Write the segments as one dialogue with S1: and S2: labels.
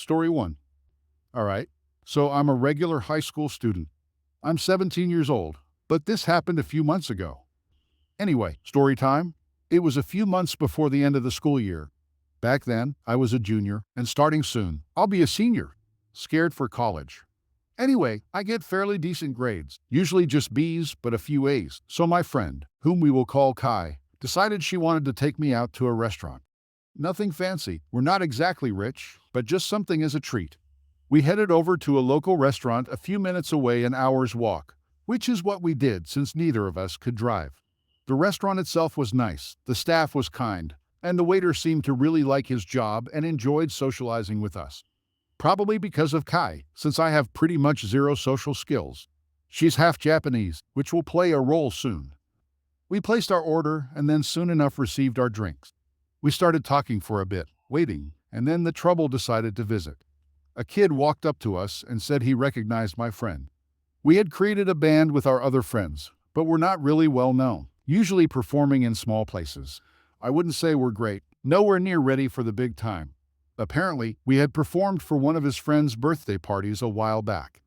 S1: Story 1. All right. So I'm a regular high school student. I'm 17 years old, but this happened a few months ago. Anyway, story time. It was a few months before the end of the school year. Back then, I was a junior, and starting soon, I'll be a senior. Scared for college. Anyway, I get fairly decent grades, usually just B's, but a few A's. So my friend, whom we will call Kai, decided she wanted to take me out to a restaurant. Nothing fancy, we're not exactly rich, but just something as a treat. We headed over to a local restaurant a few minutes away, an hour's walk, which is what we did since neither of us could drive. The restaurant itself was nice, the staff was kind, and the waiter seemed to really like his job and enjoyed socializing with us. Probably because of Kai, since I have pretty much zero social skills. She's half Japanese, which will play a role soon. We placed our order and then soon enough received our drinks. We started talking for a bit, waiting, and then the trouble decided to visit. A kid walked up to us and said he recognized my friend. We had created a band with our other friends, but we're not really well known, usually performing in small places. I wouldn't say we're great, nowhere near ready for the big time. Apparently, we had performed for one of his friend's birthday parties a while back.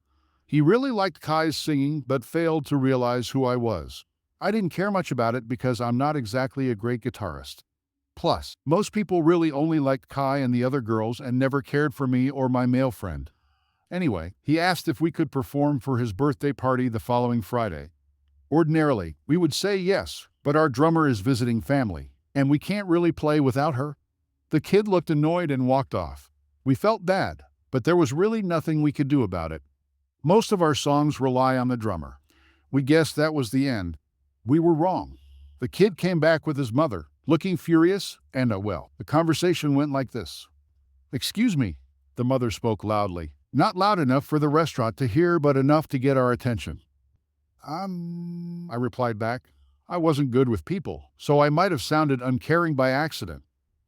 S1: He really liked Kai's singing but failed to realize who I was. I didn't care much about it because I'm not exactly a great guitarist. Plus, most people really only liked Kai and the other girls and never cared for me or my male friend. Anyway, he asked if we could perform for his birthday party the following Friday. Ordinarily, we would say yes, but our drummer is visiting family, and we can't really play without her. The kid looked annoyed and walked off. We felt bad, but there was really nothing we could do about it. Most of our songs rely on the drummer. We guessed that was the end. We were wrong. The kid came back with his mother, looking furious, and the conversation went like this. "Excuse me," the mother spoke loudly. Not loud enough for the restaurant to hear, but enough to get our attention. I replied back. I wasn't good with people, so I might have sounded uncaring by accident.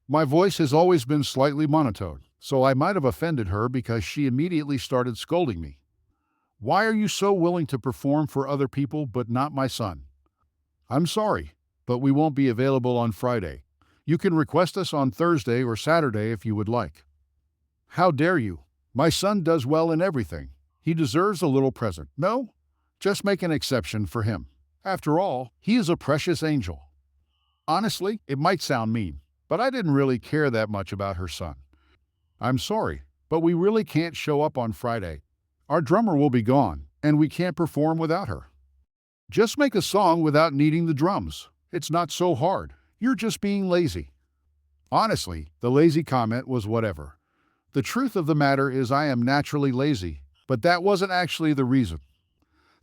S1: My voice has always been slightly monotone, so I might have offended her because she immediately started scolding me. "Why are you so willing to perform for other people but not my son?" "I'm sorry, but we won't be available on Friday. You can request us on Thursday or Saturday if you would like." "How dare you? My son does well in everything. He deserves a little present." "No, just make an exception for him. After all, he is a precious angel." Honestly, it might sound mean, but I didn't really care that much about her son. "I'm sorry, but we really can't show up on Friday. Our drummer will be gone, and we can't perform without her." "Just make a song without needing the drums. It's not so hard. You're just being lazy." Honestly, the lazy comment was whatever. The truth of the matter is I am naturally lazy, but that wasn't actually the reason.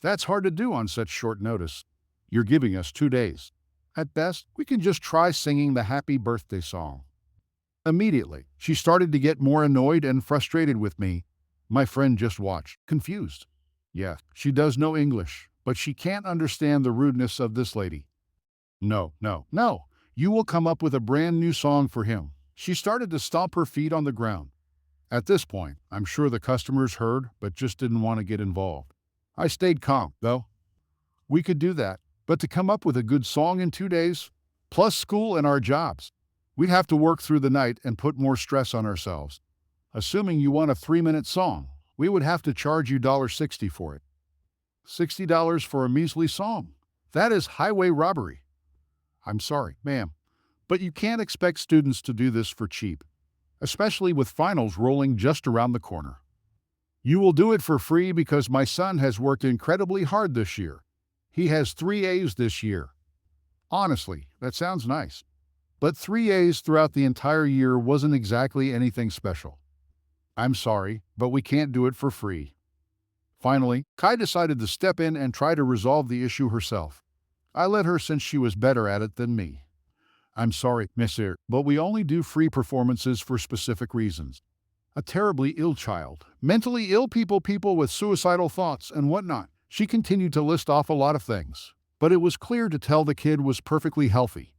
S1: That's hard to do on such short notice. You're giving us 2 days. At best, we can just try singing the happy birthday song. Immediately, she started to get more annoyed and frustrated with me. My friend just watched, confused. Yeah, she does know English, but she can't understand the rudeness of this lady. No, no, no. You will come up with a brand new song for him. She started to stomp her feet on the ground. At this point, I'm sure the customers heard, but just didn't want to get involved. I stayed calm, though. We could do that, but to come up with a good song in 2 days, plus school and our jobs, we'd have to work through the night and put more stress on ourselves. Assuming you want a 3-minute song, we would have to charge you $60 for it. $60 for a measly song? That is highway robbery. I'm sorry, ma'am, but you can't expect students to do this for cheap, especially with finals rolling just around the corner. You will do it for free because my son has worked incredibly hard this year. He has 3 A's this year. Honestly, that sounds nice. But 3 A's throughout the entire year wasn't exactly anything special. I'm sorry, but we can't do it for free. Finally, Kai decided to step in and try to resolve the issue herself. I let her since she was better at it than me. "I'm sorry, monsieur, but we only do free performances for specific reasons. A terribly ill child, mentally ill people with suicidal thoughts, and whatnot." She continued to list off a lot of things, but it was clear to tell the kid was perfectly healthy.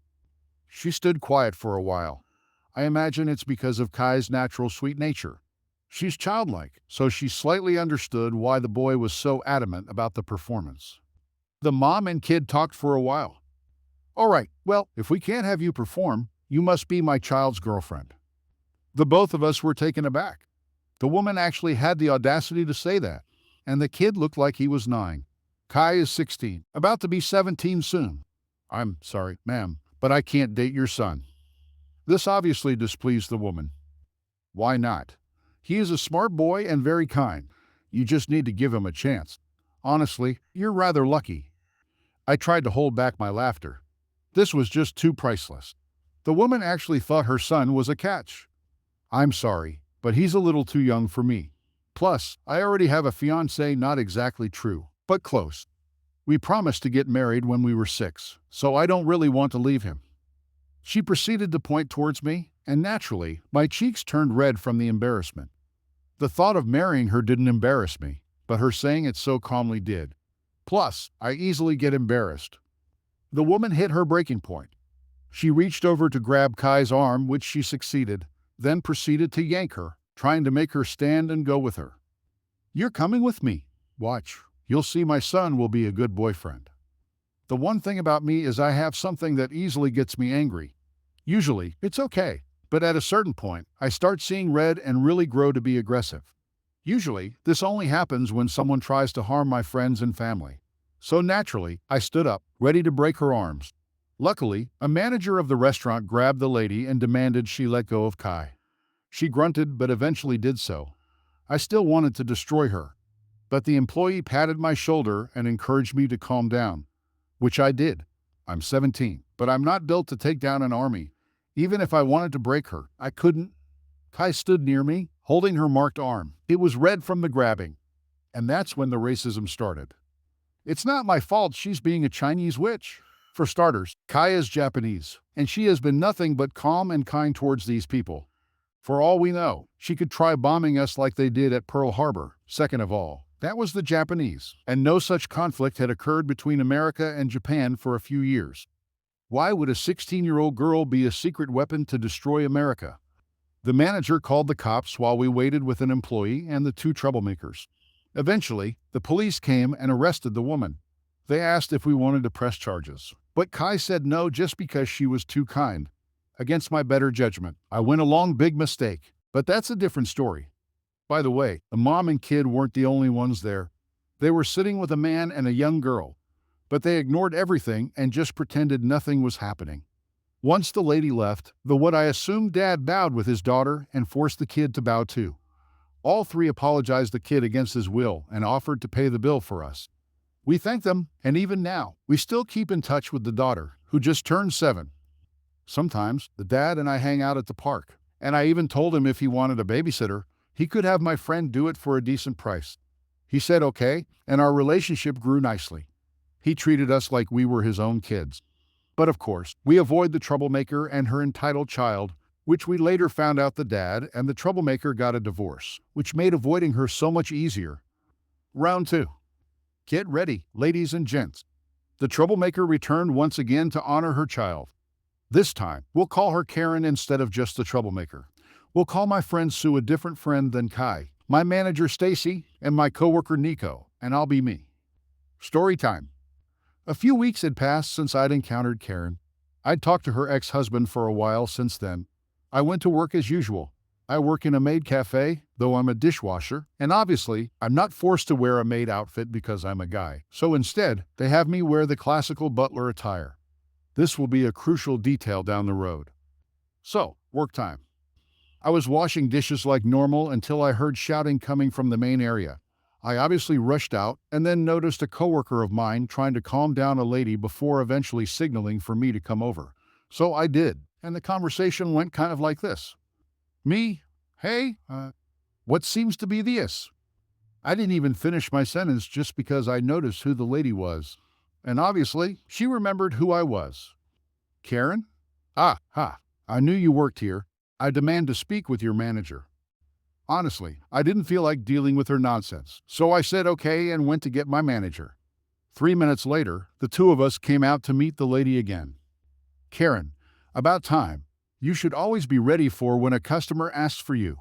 S1: She stood quiet for a while. I imagine it's because of Kai's natural sweet nature. She's childlike, so she slightly understood why the boy was so adamant about the performance. The mom and kid talked for a while. "All right, well, if we can't have you perform, you must be my child's girlfriend." The both of us were taken aback. The woman actually had the audacity to say that, and the kid looked like he was 9. Kai is 16, about to be 17 soon. I'm sorry, ma'am, but I can't date your son. This obviously displeased the woman. Why not? He is a smart boy and very kind. You just need to give him a chance. Honestly, you're rather lucky. I tried to hold back my laughter. This was just too priceless. The woman actually thought her son was a catch. I'm sorry, but he's a little too young for me. Plus, I already have a fiancé, not exactly true, but close. We promised to get married when we were 6, so I don't really want to leave him. She proceeded to point towards me, and naturally, my cheeks turned red from the embarrassment. The thought of marrying her didn't embarrass me, but her saying it so calmly did. Plus, I easily get embarrassed. The woman hit her breaking point. She reached over to grab Kai's arm, which she succeeded, then proceeded to yank her, trying to make her stand and go with her. You're coming with me. Watch. You'll see my son will be a good boyfriend. The one thing about me is I have something that easily gets me angry. Usually, it's okay, but at a certain point, I start seeing red and really grow to be aggressive. Usually, this only happens when someone tries to harm my friends and family. So naturally, I stood up, ready to break her arms. Luckily, a manager of the restaurant grabbed the lady and demanded she let go of Kai. She grunted but eventually did so. I still wanted to destroy her, but the employee patted my shoulder and encouraged me to calm down, which I did. I'm 17, but I'm not built to take down an army. Even if I wanted to break her, I couldn't. Kai stood near me, holding her marked arm. It was red from the grabbing. And that's when the racism started. It's not my fault she's being a Chinese witch. For starters, Kai is Japanese, and she has been nothing but calm and kind towards these people. For all we know, she could try bombing us like they did at Pearl Harbor. Second of all, that was the Japanese, and no such conflict had occurred between America and Japan for a few years. Why would a 16-year-old girl be a secret weapon to destroy America? The manager called the cops while we waited with an employee and the 2 troublemakers. Eventually, the police came and arrested the woman. They asked if we wanted to press charges, but Kai said no just because she was too kind. Against my better judgment, I went along. Big mistake, but that's a different story. By the way, the mom and kid weren't the only ones there. They were sitting with a man and a young girl, but they ignored everything and just pretended nothing was happening. Once the lady left, the what I assumed dad bowed with his daughter and forced the kid to bow too. All 3 apologized the kid against his will and offered to pay the bill for us. We thanked them, and even now, we still keep in touch with the daughter, who just turned 7. Sometimes, the dad and I hang out at the park, and I even told him if he wanted a babysitter, he could have my friend do it for a decent price. He said okay, and our relationship grew nicely. He treated us like we were his own kids. But of course, we avoid the troublemaker and her entitled child, which we later found out the dad and the troublemaker got a divorce, which made avoiding her so much easier. Round 2. Get ready, ladies and gents. The troublemaker returned once again to honor her child. This time, we'll call her Karen instead of just the troublemaker. We'll call my friend Sue a different friend than Kai, my manager Stacy, and my coworker Nico, and I'll be me. Story time. A few weeks had passed since I'd encountered Karen. I'd talked to her ex-husband for a while since then. I went to work as usual. I work in a maid cafe, though I'm a dishwasher, and obviously, I'm not forced to wear a maid outfit because I'm a guy. So instead, they have me wear the classical butler attire. This will be a crucial detail down the road. So, work time. I was washing dishes like normal until I heard shouting coming from the main area. I obviously rushed out and then noticed a coworker of mine trying to calm down a lady before eventually signaling for me to come over. So I did, and the conversation went kind of like this. Me? Hey, what seems to be this? I didn't even finish my sentence just because I noticed who the lady was. And obviously, she remembered who I was. Karen? Ah, ha, I knew you worked here. I demand to speak with your manager. Honestly, I didn't feel like dealing with her nonsense, so I said okay and went to get my manager. 3 minutes later, the 2 of us came out to meet the lady again. Karen, about time. You should always be ready for when a customer asks for you.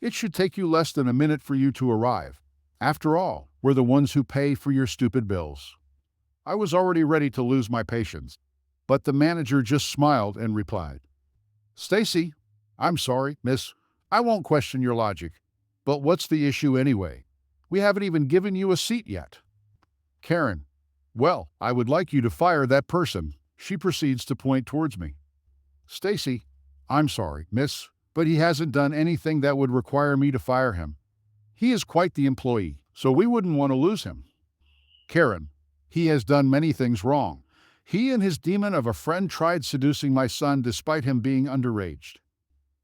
S1: It should take you less than a minute for you to arrive. After all, we're the ones who pay for your stupid bills. I was already ready to lose my patience, but the manager just smiled and replied, Stacy, I'm sorry, miss. I won't question your logic. But what's the issue anyway? We haven't even given you a seat yet. Karen. Well, I would like you to fire that person. She proceeds to point towards me. Stacy. I'm sorry, miss, but he hasn't done anything that would require me to fire him. He is quite the employee, so we wouldn't want to lose him. Karen. He has done many things wrong. He and his demon of a friend tried seducing my son despite him being underage.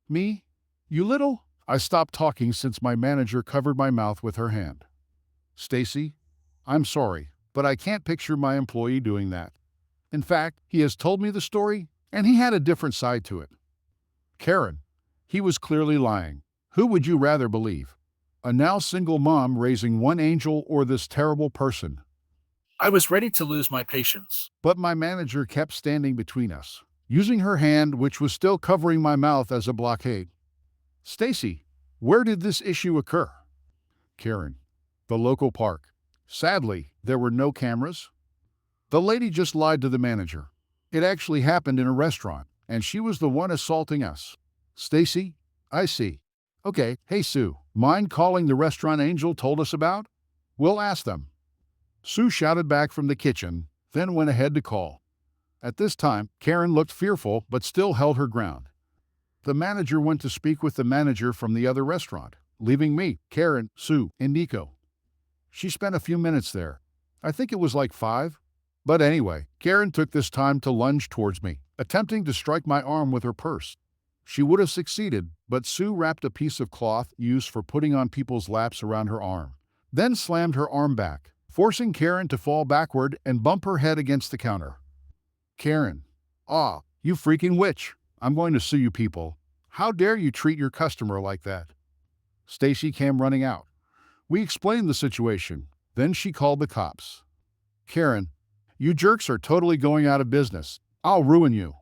S1: Me? You little? I stopped talking since my manager covered my mouth with her hand. Stacy, I'm sorry, but I can't picture my employee doing that. In fact, he has told me the story, and he had a different side to it. Karen, he was clearly lying. Who would you rather believe? A now single mom raising one angel or this terrible person?
S2: I was ready to lose my patience.
S1: But my manager kept standing between us, using her hand, which was still covering my mouth, as a blockade. Stacy, where did this issue occur? Karen, the local park. Sadly, there were no cameras. The lady just lied to the manager. It actually happened in a restaurant, and she was the one assaulting us. Stacy, I see. Okay, hey Sue, mind calling the restaurant Angel told us about? We'll ask them. Sue shouted back from the kitchen, then went ahead to call. At this time, Karen looked fearful but still held her ground. The manager went to speak with the manager from the other restaurant, leaving me, Karen, Sue, and Nico. She spent a few minutes there. I think it was like 5. But anyway, Karen took this time to lunge towards me, attempting to strike my arm with her purse. She would have succeeded, but Sue wrapped a piece of cloth used for putting on people's laps around her arm, then slammed her arm back, forcing Karen to fall backward and bump her head against the counter. Karen. Ah, you freaking witch. I'm going to sue you people. How dare you treat your customer like that? Stacy came running out. We explained the situation. Then she called the cops. Karen, you jerks are totally going out of business. I'll ruin you.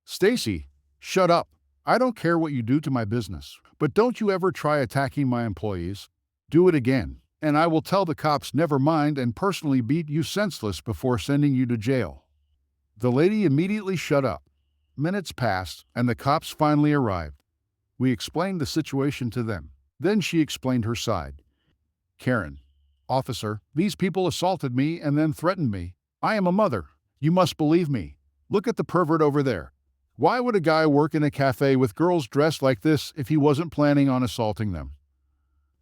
S1: Stacy, shut up. I don't care what you do to my business, but don't you ever try attacking my employees. Do it again, and I will tell the cops never mind and personally beat you senseless before sending you to jail. The lady immediately shut up. Minutes passed, and the cops finally arrived. We explained the situation to them. Then she explained her side. Karen. Officer, these people assaulted me and then threatened me. I am a mother. You must believe me. Look at the pervert over there. Why would a guy work in a cafe with girls dressed like this if he wasn't planning on assaulting them?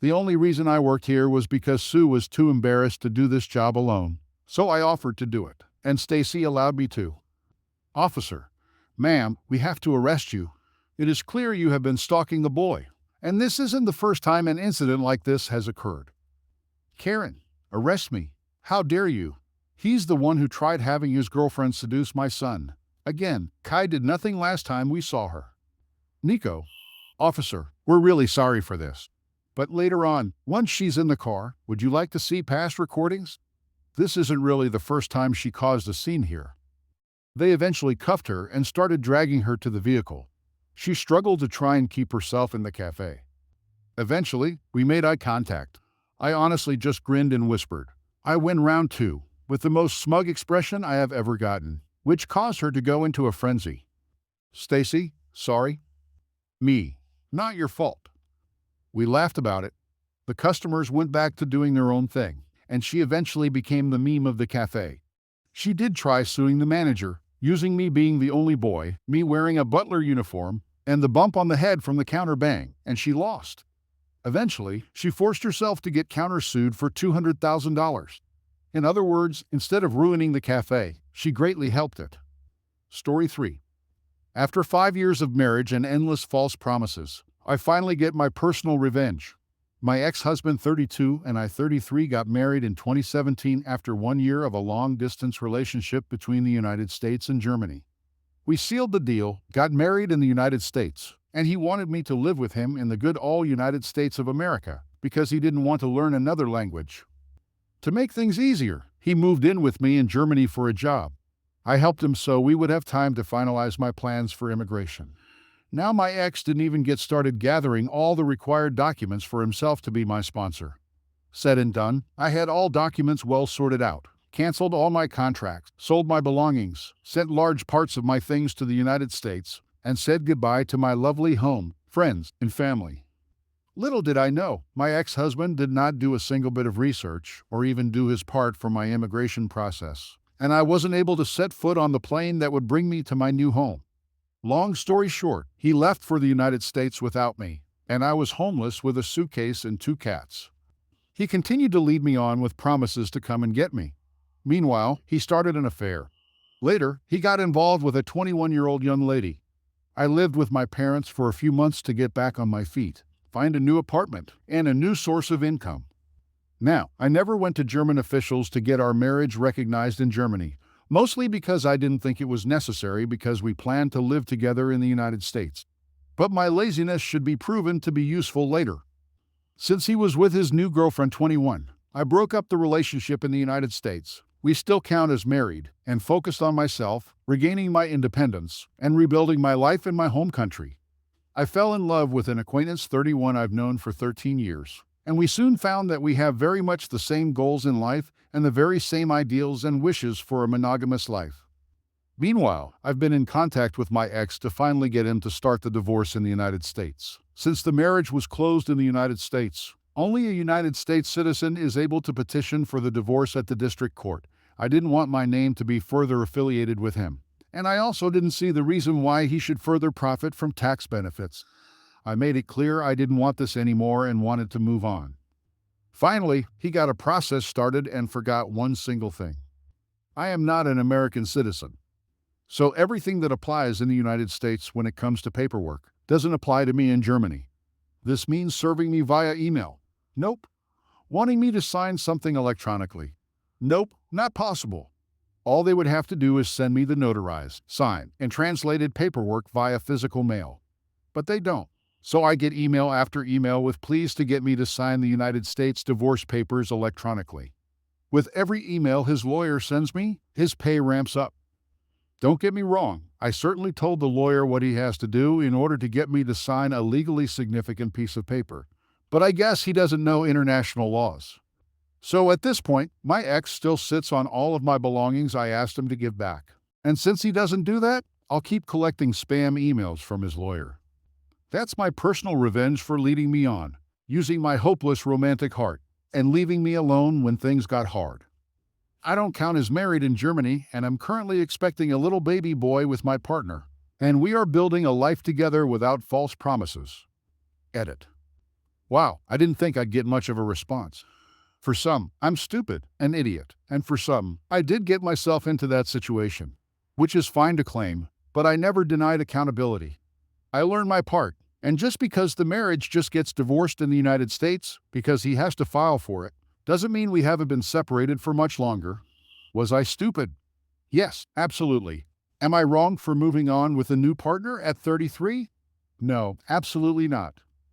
S1: The only reason I worked here was because Sue was too embarrassed to do this job alone, so I offered to do it, and Stacy allowed me to. Officer, ma'am, we have to arrest you. It is clear you have been stalking the boy, and this isn't the first time an incident like this has occurred. Karen, arrest me. How dare you? He's the one who tried having his girlfriend seduce my son. Again, Kai did nothing last time we saw her. Nico, officer, we're really sorry for this. But later on, once she's in the car, would you like to see past recordings? This isn't really the first time she caused a scene here. They eventually cuffed her and started dragging her to the vehicle. She struggled to try and keep herself in the cafe. Eventually, we made eye contact. I honestly just grinned and whispered, I win round 2, with the most smug expression I have ever gotten, which caused her to go into a frenzy. Stacy, sorry. Me. Not your fault. We laughed about it. The customers went back to doing their own thing, and she eventually became the meme of the cafe. She did try suing the manager, using me being the only boy, me wearing a butler uniform, and the bump on the head from the counter bang, and she lost. Eventually, she forced herself to get countersued for $200,000. In other words, instead of ruining the cafe, she greatly helped it. Story 3. After 5 years of marriage and endless false promises, I finally get my personal revenge. My ex-husband, 32, and I, 33, got married in 2017 after 1 year of a long-distance relationship between the United States and Germany. We sealed the deal, got married in the United States, and he wanted me to live with him in the good old United States of America because he didn't want to learn another language. To make things easier, he moved in with me in Germany for a job. I helped him so we would have time to finalize my plans for immigration. Now my ex didn't even get started gathering all the required documents for himself to be my sponsor. Said and done, I had all documents well sorted out, canceled all my contracts, sold my belongings, sent large parts of my things to the United States, and said goodbye to my lovely home, friends, and family. Little did I know, my ex-husband did not do a single bit of research or even do his part for my immigration process, and I wasn't able to set foot on the plane that would bring me to my new home. Long story short, he left for the United States without me, and I was homeless with a suitcase and two cats. He continued to lead me on with promises to come and get me. Meanwhile, he started an affair. Later, he got involved with a 21-year-old young lady. I lived with my parents for a few months to get back on my feet, find a new apartment, and a new source of income. Now, I never went to German officials to get our marriage recognized in Germany, mostly because I didn't think it was necessary because we planned to live together in the United States. But my laziness should be proven to be useful later. Since he was with his new girlfriend 21, I broke up the relationship in the United States. We still count as married and focused on myself, regaining my independence, and rebuilding my life in my home country. I fell in love with an acquaintance 31 I've known for 13 years, and we soon found that we have very much the same goals in life and the very same ideals and wishes for a monogamous life. Meanwhile, I've been in contact with my ex to finally get him to start the divorce in the United States. Since the marriage was closed in the United States, only a United States citizen is able to petition for the divorce at the district court. I didn't want my name to be further affiliated with him, and I also didn't see the reason why he should further profit from tax benefits. I made it clear I didn't want this anymore and wanted to move on. Finally, he got a process started and forgot one single thing. I am not an American citizen. So everything that applies in the United States when it comes to paperwork doesn't apply to me in Germany. This means serving me via email. Nope. Wanting me to sign something electronically. Nope, not possible. All they would have to do is send me the notarized, signed, and translated paperwork via physical mail. But they don't. So I get email after email with pleas to get me to sign the United States divorce papers electronically. With every email his lawyer sends me, his pay ramps up. Don't get me wrong, I certainly told the lawyer what he has to do in order to get me to sign a legally significant piece of paper. But I guess he doesn't know international laws. So at this point, my ex still sits on all of my belongings I asked him to give back. And since he doesn't do that, I'll keep collecting spam emails from his lawyer. That's my personal revenge for leading me on, using my hopeless romantic heart, and leaving me alone when things got hard. I don't count as married in Germany, and I'm currently expecting a little baby boy with my partner. And we are building a life together without false promises. Edit. Wow, I didn't think I'd get much of a response. For some, I'm stupid, an idiot, and for some, I did get myself into that situation, which is fine to claim, but I never denied accountability. I learned my part, and just because the marriage just gets divorced in the United States because he has to file for it, doesn't mean we haven't been separated for much longer. Was I stupid? Yes, absolutely. Am I wrong for moving on with a new partner at 33? No, absolutely not.